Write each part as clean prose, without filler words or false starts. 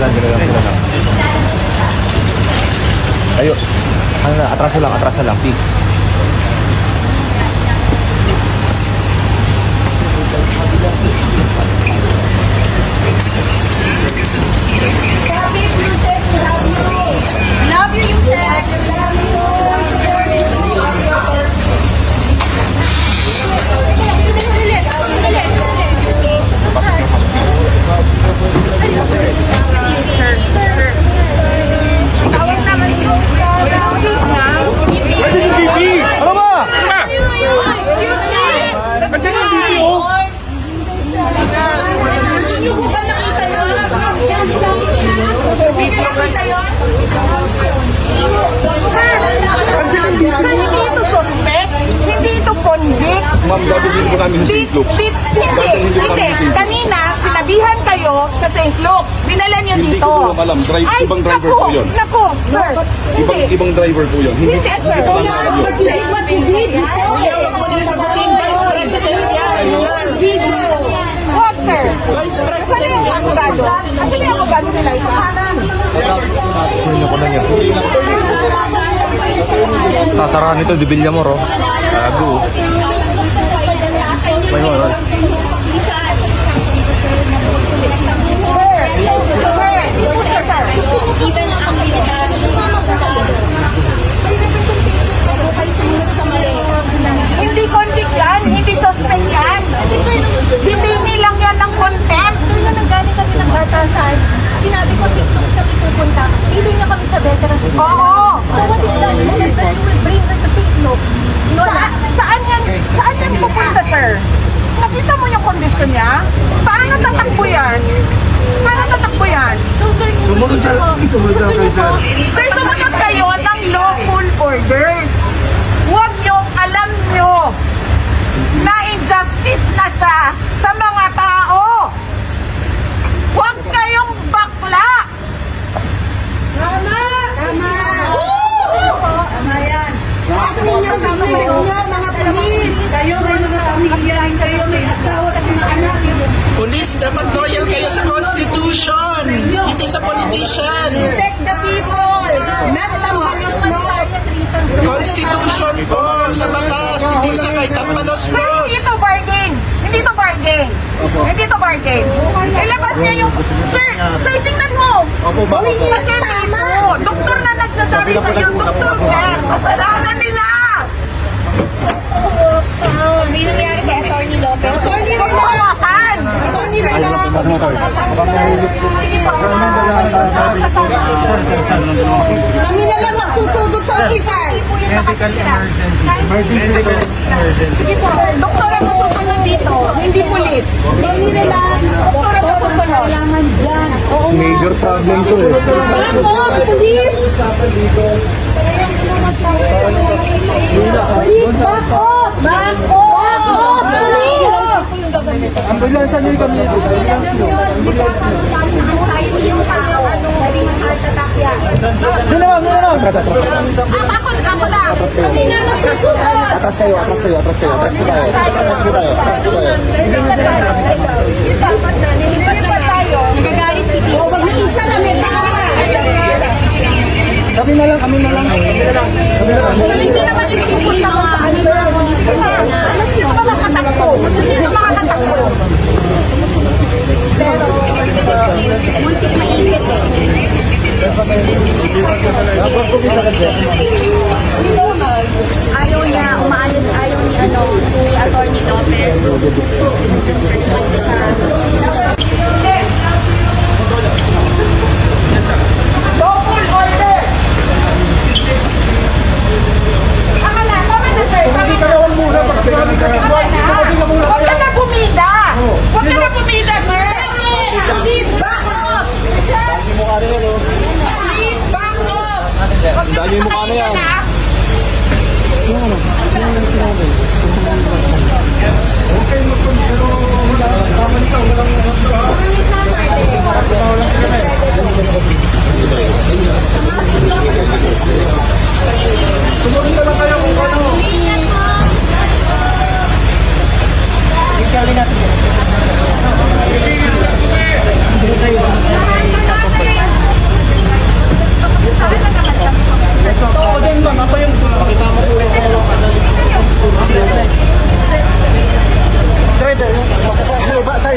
Dila lang. Ayun. Ano na, atraso lang, please. Love you, Yusek. Ano ba? Excuse me. Nandiyan yung video. Hindi ko ba nakita yun? Hindi ko nakita yun? Sir, hindi ito suspect. Hindi ito convict. Ma'am, dadalhin po namin sa St. Luke. Hindi. Kanina, sinabihan kayo sa St. Luke. Dinala niyo Hindi dito. ko po alam. Ibang driver po yun. Naku, sir. Ibang driver po yun. Hindi Sir. ko alam yun. But you did what you did before. Vice President yan. Video. What, sir? Vice President yan. Kasi may abogado nila ito. Ano ko na niya? Sasarahan ito, di Villamor, oh. Gago. May moral. Even ang military, may representation ka po kayo sumunod sa mali. Hindi convict yan, hindi suspect yan. Hindi lang yan ng contempt. Sir, na nanggaling kami ng batasan, sinabi ko, since kami pupunta, hindi niya kami sa veterans. Oo! So what is that? You will bring her to St. Luke's. Saan yan pupunta, sir? Nakita mo yung kondisyon niya? Paano tatakbo yan? So, sir, sumunod kayo. Sir, sumunod kayo ng lawful orders. Huwag niyong alam niyo na injustice na siya sa mga tao. Huwag kayong bakla. Tama! Tama yan. Kasi ninyo sa mga pulis. Kayo may mga pamilya, kayo may asawa at mga anak. Police, dapat loyal kayo sa Constitution, hindi sa politician. Protect the people, not tampalos-los. Constitution po, sa batas, hindi sa kay tampalos-los. Hindi to bargain. Ilabas niya yung... Sir, tingnan mo. Hindi na kayo mo. Doktor na nagsasabi sa iyo, doktor sir. Kasalanan nila. Hindi nangyari kay Atty. Lopez. Atty. Relax. Atty. Relax. Kami na lang magsusugod sa ospital. Medical emergency. Sige po, doktor ang masusunod dito, hindi pulis. Atty. Relax. Doktor ang masusunod. Kailangan dyan. Major problem to, eh. Ako, pulis. Please, back off! Back off! Ambulansya niyo kami. Ako na! Atras kayo. Nagagalit si Tito. Huwag na isa na may tama. Kami na lang. Hindi naman sisipunta mo sa kanila. Hindi ko makakatakbo. Pero, muntik mainit eh. Ayaw niya, umaalis, ayaw ni Atty. Lopez. Umalis siya. Double order! Tama na, sir. Hindi ka naman muna pag sinabi ka ng Huwag ka na bumida! Sir! Please back off! Please back off! Dali mo ka na yan. Huwag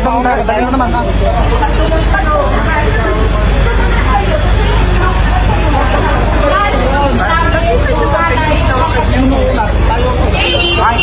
ibang driver naman ha. Ay,